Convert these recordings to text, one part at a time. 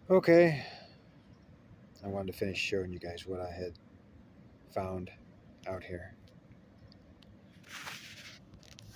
Okay, I wanted to finish showing you guys what I had found out here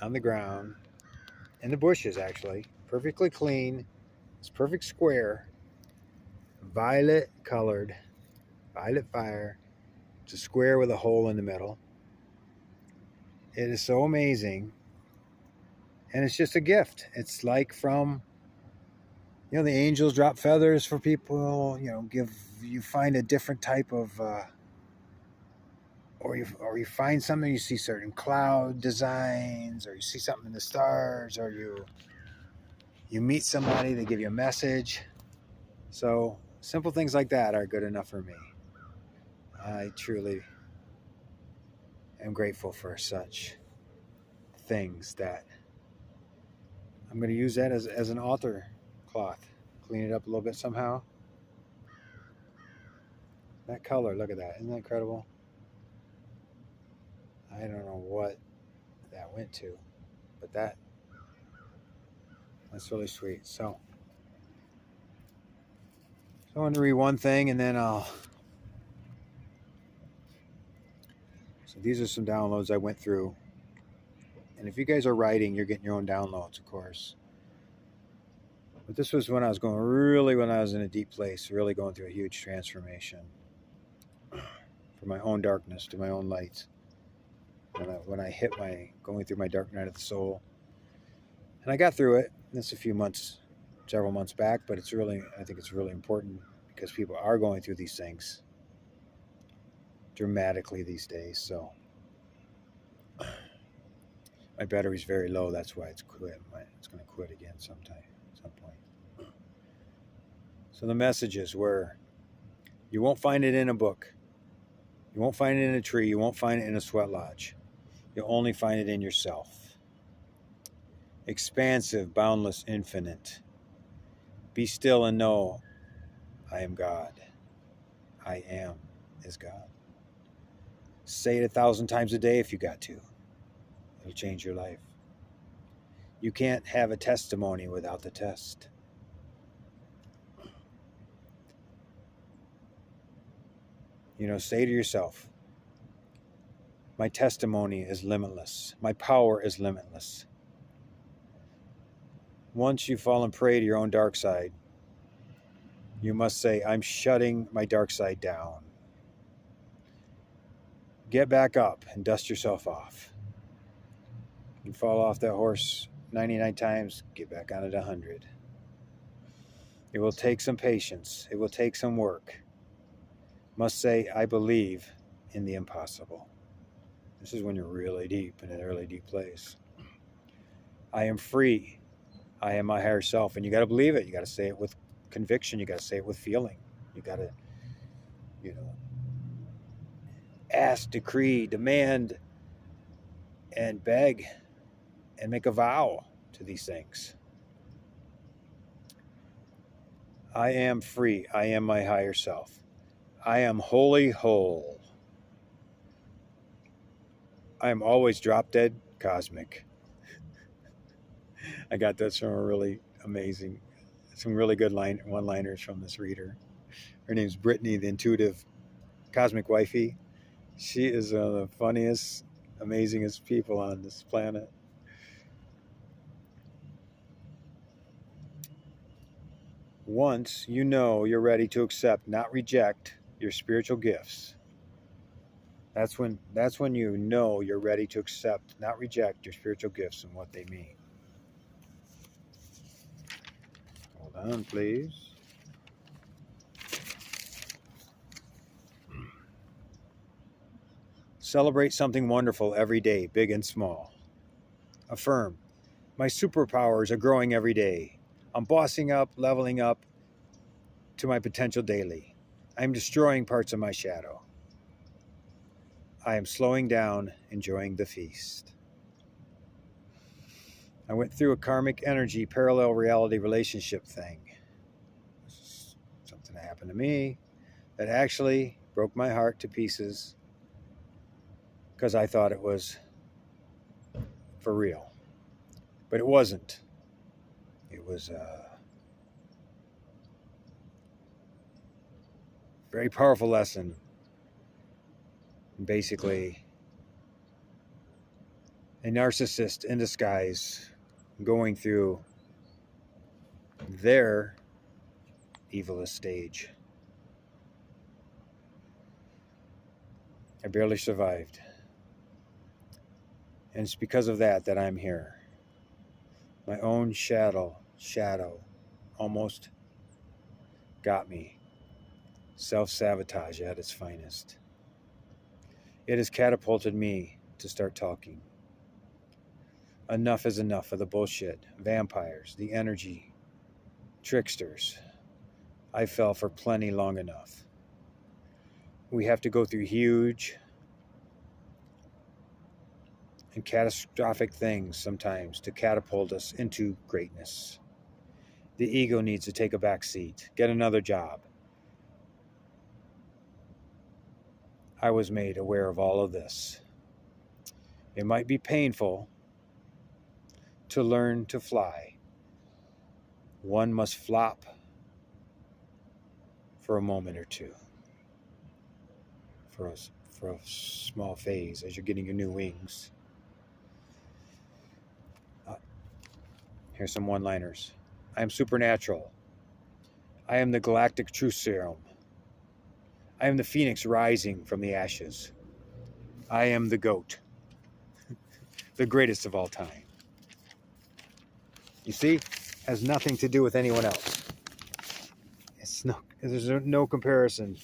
on the ground, in the bushes actually, perfectly clean. It's perfect square, violet colored, violet fire. It's a square with a hole in the middle. It is so amazing, and it's just a gift. It's like from the angels drop feathers for people. Give you find a different type of. Or you find something, you see certain cloud designs, or you see something in the stars, or you meet somebody, they give you a message. So simple things like that are good enough for me. I truly am grateful for such things that I'm going to use that as an altar cloth. Clean it up a little bit somehow. That color, look at that. Isn't that incredible? I don't know what that went to, but that's really sweet. So I want to read one thing and then I'll. So these are some downloads I went through. And if you guys are writing, you're getting your own downloads, of course. But this was when I was in a deep place, really going through a huge transformation from my own darkness to my own light. When I hit going through my dark night of the soul. And I got through it. That's several months back, but I think it's really important because people are going through these things dramatically these days. So my battery's very low. That's why it's quit. It's going to quit again some point. So the messages were, you won't find it in a book. You won't find it in a tree. You won't find it in a sweat lodge. You'll only find it in yourself. Expansive, boundless, infinite. Be still and know I am God. I am is God. Say it 1,000 times a day if you got to. It'll change your life. You can't have a testimony without the test. Say to yourself, my testimony is limitless. My power is limitless. Once you fall and prey to your own dark side, you must say, I'm shutting my dark side down. Get back up and dust yourself off. You fall off that horse 99 times, get back on it 100. It will take some patience. It will take some work. Must say, I believe in the impossible. This is when you're really deep, in a really deep place. I am free. I am my higher self. And you got to believe it. You got to say it with conviction. You got to say it with feeling. You got to, you know, ask, decree, demand, and beg, and make a vow to these things. I am free. I am my higher self. I am wholly whole. I am always drop dead cosmic. I got this from some really good one-liners from this reader. Her name's Brittany, the intuitive cosmic wifey. She is one of the funniest, amazingest people on this planet. Once you know you're ready to accept, not reject, your spiritual gifts, that's when you know you're ready to accept, not reject your spiritual gifts and what they mean. Hold on, please. Celebrate something wonderful every day, big and small. Affirm, my superpowers are growing every day. I'm bossing up, leveling up to my potential daily. I am destroying parts of my shadow. I am slowing down, enjoying the feast. I went through a karmic energy parallel reality relationship thing. This is something that happened to me that actually broke my heart to pieces because I thought it was for real. But it wasn't. It was Very powerful lesson. Basically, a narcissist in disguise going through their evilest stage. I barely survived. And it's because of that that I'm here. My own shadow almost got me. Self-sabotage at its finest. It has catapulted me to start talking. Enough is enough of the bullshit, vampires, the energy, tricksters. I fell for plenty long enough. We have to go through huge and catastrophic things sometimes to catapult us into greatness. The ego needs to take a back seat, get another job. I was made aware of all of this. It might be painful to learn to fly. One must flop for a moment or two, for a small phase as you're getting your new wings. Here's some one-liners. I am supernatural. I am the galactic truth serum. I am the phoenix rising from the ashes. I am the GOAT, the greatest of all time. You see, has nothing to do with anyone else. There's no comparison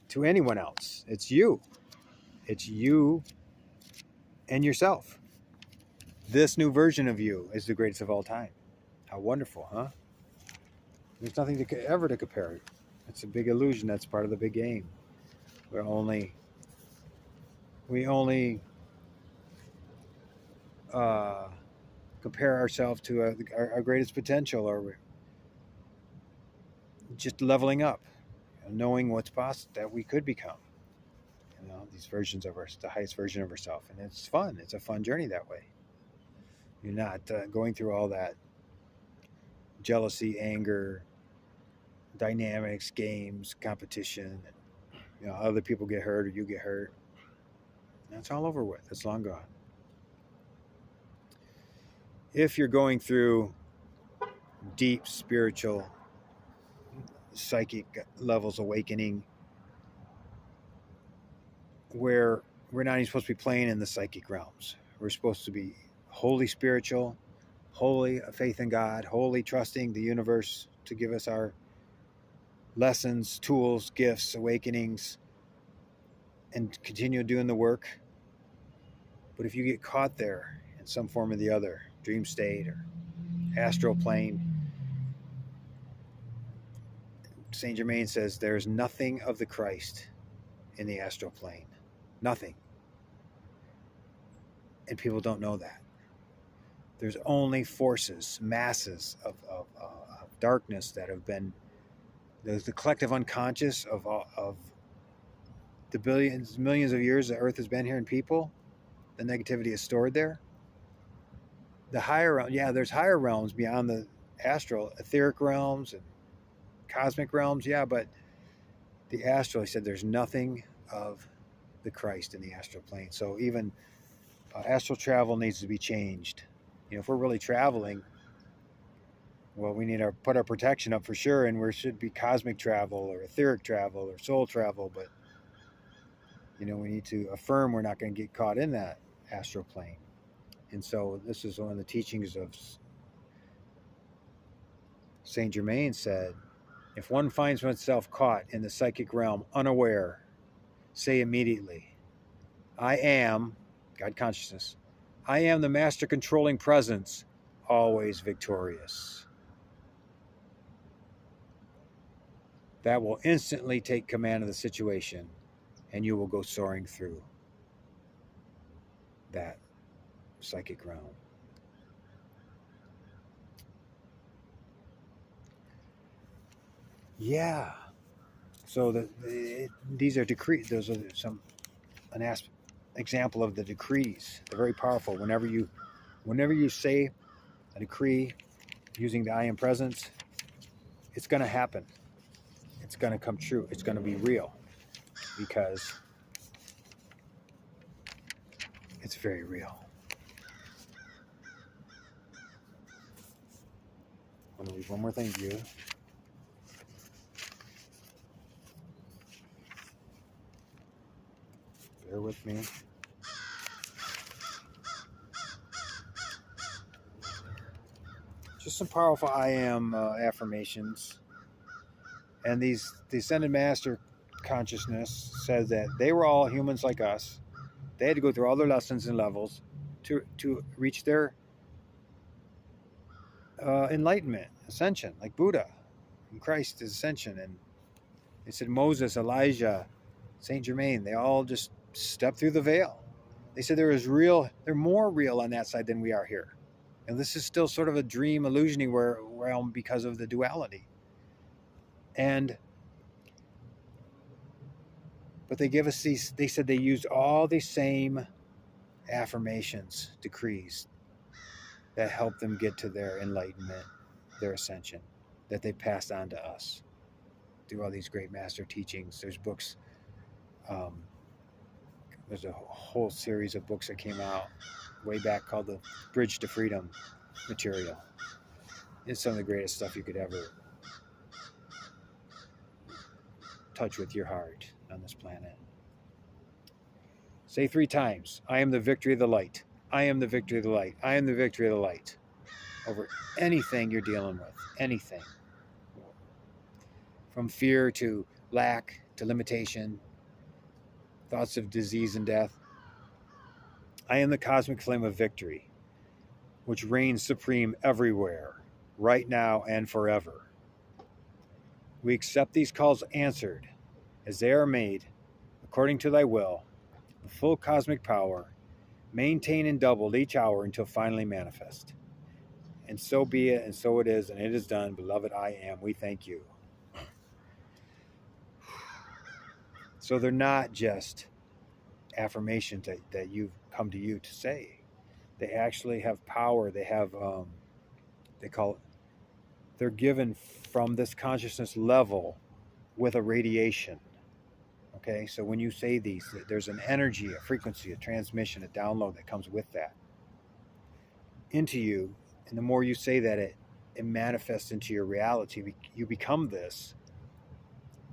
to anyone else. It's you. It's you and yourself. This new version of you is the greatest of all time. How wonderful, huh? There's nothing ever to compare. It's a big illusion. That's part of the big game. We only compare ourselves to our greatest potential, or just leveling up, knowing what's possible that we could become. These versions of the highest version of ourselves, and it's fun. It's a fun journey that way. You're not going through all that jealousy, anger, dynamics, games, competition. Other people get hurt or you get hurt. That's all over with. It's long gone. If you're going through deep spiritual, psychic levels awakening, where we're not even supposed to be playing in the psychic realms. We're supposed to be wholly spiritual, wholly faith in God, wholly trusting the universe to give us our lessons, tools, gifts, awakenings, and continue doing the work. But if you get caught there in some form or the other, dream state or astral plane, Saint Germain says there's nothing of the Christ in the astral plane. Nothing. And people don't know that. There's only forces, masses of darkness that have been, there's the collective unconscious of the millions of years that Earth has been here, and people, the negativity is stored there. The higher realm, there's higher realms beyond the astral, etheric realms and cosmic realms, but the astral, he said, there's nothing of the Christ in the astral plane. So even astral travel needs to be changed. If we're really traveling, well, we need to put our protection up for sure, and we should be cosmic travel or etheric travel or soul travel, but we need to affirm we're not going to get caught in that astral plane. And so this is one of the teachings of Saint Germain said, if one finds oneself caught in the psychic realm unaware, say immediately, I am, God consciousness, I am the master controlling presence, always victorious. That will instantly take command of the situation, and you will go soaring through that psychic realm. So these are decrees. Those are an example of the decrees. They're very powerful. Whenever you say a decree using the I am presence, it's going to happen. it's going to come true. It's going to be real because it's very real. I'm going to leave one more thing to you. Bear with me. Just some powerful I am affirmations. And the Ascended Master consciousness says that they were all humans like us. They had to go through all their lessons and levels to reach their enlightenment, ascension, like Buddha and Christ's ascension. And they said Moses, Elijah, Saint Germain, they all just stepped through the veil. They said they're more real on that side than we are here. And this is still sort of a dream illusioning realm because of the duality. But they give us these, they said they used all these same affirmations, decrees, that help them get to their enlightenment, their ascension, that they passed on to us through all these great master teachings. There's books, there's a whole series of books that came out way back called the Bridge to Freedom material. It's some of the greatest stuff you could ever touch with your heart on this planet. Say 3 times, I am the victory of the light. I am the victory of the light. I am the victory of the light over anything you're dealing with. Anything. From fear to lack to limitation, thoughts of disease and death. I am the cosmic flame of victory, which reigns supreme everywhere, right now and forever. We accept these calls answered as they are made according to thy will, with full cosmic power, maintained and doubled each hour until finally manifest. And so be it, and so it is, and it is done. Beloved, I am. We thank you. So they're not just affirmations that you've come to you to say. They actually have power. They have, they call it, they're given from this consciousness level with a radiation. Okay, so when you say these, there's an energy, a frequency, a transmission, a download that comes with that into you. And the more you say that, it manifests into your reality. You become this.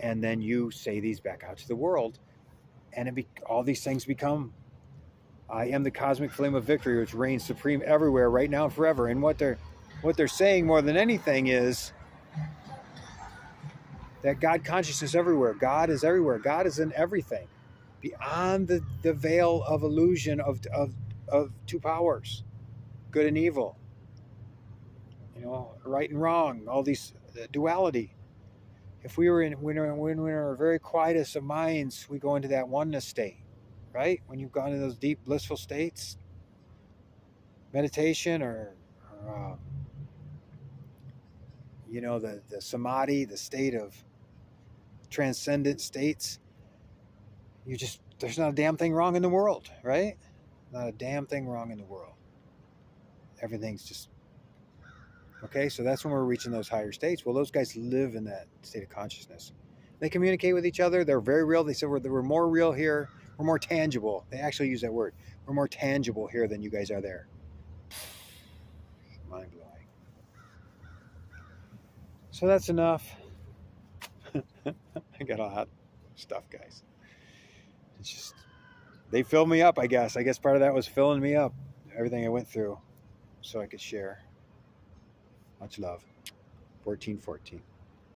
And then you say these back out to the world. And all these things become, I am the cosmic flame of victory, which reigns supreme everywhere, right now and forever. And what they're saying more than anything is that God consciousness everywhere. God is everywhere. God is in everything. Beyond the veil of illusion of 2 powers, good and evil. Right and wrong, all these duality. If we were when we're our very quietest of minds, we go into that oneness state, right? When you've gone into those deep blissful states, meditation or the samadhi, the state of transcendent states, there's not a damn thing wrong in the world, right? Not a damn thing wrong in the world. Everything's just okay. So that's when we're reaching those higher states. Well, those guys live in that state of consciousness. They communicate with each other. They're very real. They said we're more real here. We're more tangible. They actually use that word. We're more tangible here than you guys are there. Mind blowing. So that's enough. I got a lot of stuff, guys. It's just, they filled me up, I guess. I guess part of that was filling me up. Everything I went through so I could share. Much love. 1414.